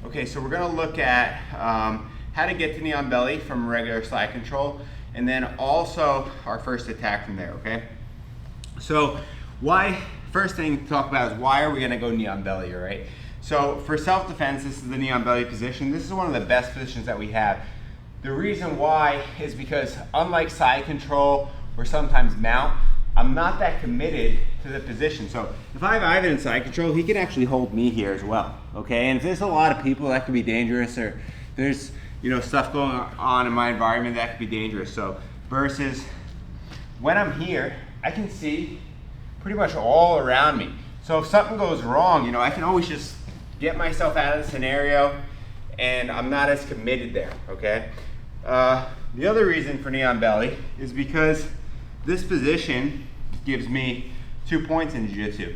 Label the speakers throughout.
Speaker 1: Okay, so we're gonna look at how to get to knee on belly from regular side control, and then also our first attack from there, okay? So first thing to talk about is why are we gonna go knee on belly, all right? So for self-defense, this is the knee on belly position. This is one of the best positions that we have. The reason why is because unlike side control or sometimes mount, I'm not that committed to the position. So if I have Ivan in side control, he can actually hold me here as well, okay? And if there's a lot of people, that could be dangerous, or there's stuff going on in my environment that could be dangerous. So versus when I'm here, I can see pretty much all around me. So if something goes wrong, I can always just get myself out of the scenario, and I'm not as committed there, okay? The other reason for knee on belly is because this position gives me 2 points in Jiu-Jitsu.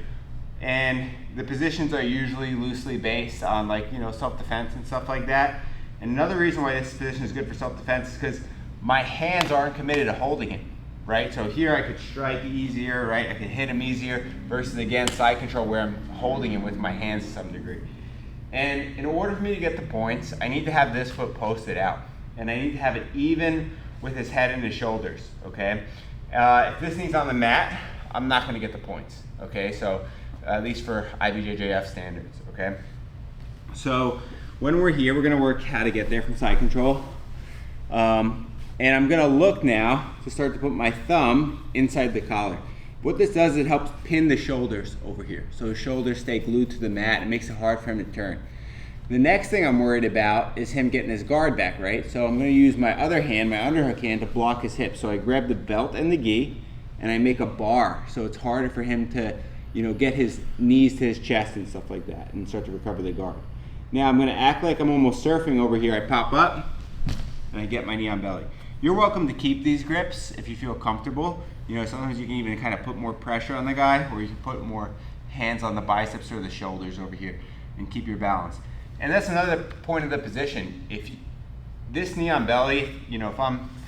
Speaker 1: And the positions are usually loosely based on self-defense and stuff like that. And another reason why this position is good for self-defense is because my hands aren't committed to holding it, right? So here I could strike easier, right? I could hit him easier versus again side control where I'm holding him with my hands to some degree. And in order for me to get the points, I need to have this foot posted out. And I need to have it even with his head and his shoulders, okay? If this knee's on the mat, I'm not gonna get the points, okay? So at least for IBJJF standards, okay? So when we're here, we're gonna work how to get there from side control. And I'm gonna look now to start to put my thumb inside the collar. What this does, it helps pin the shoulders over here. So his shoulders stay glued to the mat. It makes it hard for him to turn. The next thing I'm worried about is him getting his guard back, right? So I'm gonna use my other hand, my underhook hand, to block his hips. So I grab the belt and the gi, and I make a bar. So it's harder for him to, get his knees to his chest and stuff like that, and start to recover the guard. Now I'm gonna act like I'm almost surfing over here. I pop up, and I get my knee on belly. You're welcome to keep these grips if you feel comfortable. Sometimes you can even kind of put more pressure on the guy, or you can put more hands on the biceps or the shoulders over here and keep your balance. And that's another point of the position. This knee on belly, if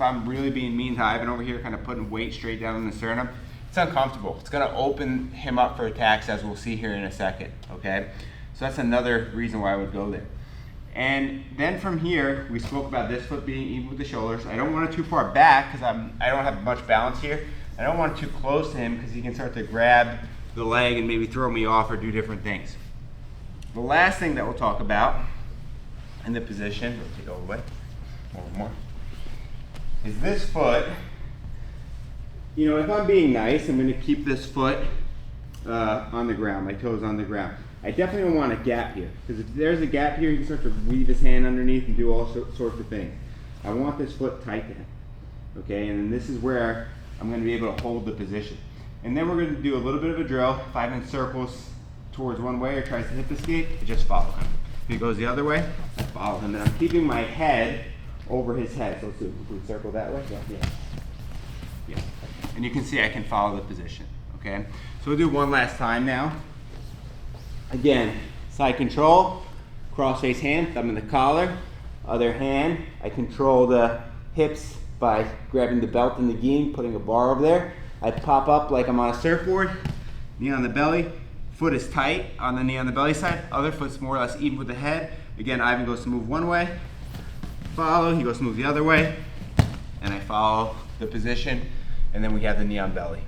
Speaker 1: I'm really being mean to Ivan over here, kind of putting weight straight down in the sternum, it's uncomfortable. It's gonna open him up for attacks, as we'll see here in a second, okay? So that's another reason why I would go there. And then from here, we spoke about this foot being even with the shoulders. I don't want it too far back because I don't have much balance here. I don't want it too close to him because he can start to grab the leg and maybe throw me off or do different things. The last thing that we'll talk about in the position, we'll take it all the way, more, is this foot. If I'm being nice, I'm gonna keep this foot on the ground, my toes on the ground. I definitely don't want a gap here, because if there's a gap here, he can start to weave his hand underneath and do all sorts of things. I want this foot tight to him, okay? And then this is where I'm gonna be able to hold the position. And then we're gonna do a little bit of a drill. If Ivan circles towards one way or tries to hip escape, I just follow him. If he goes the other way, I follow him. And I'm keeping my head over his head. So let's do a complete circle that way. Yeah. And you can see I can follow the position, okay? So we'll do one last time now. Again, side control, cross face hand, thumb in the collar. Other hand, I control the hips by grabbing the belt and the gi, putting a bar over there. I pop up like I'm on a surfboard, knee on the belly. Foot is tight on the knee on the belly side. Other foot's more or less even with the head. Again, Ivan goes to move one way, follow, he goes to move the other way, and I follow the position, and then we have the knee on belly.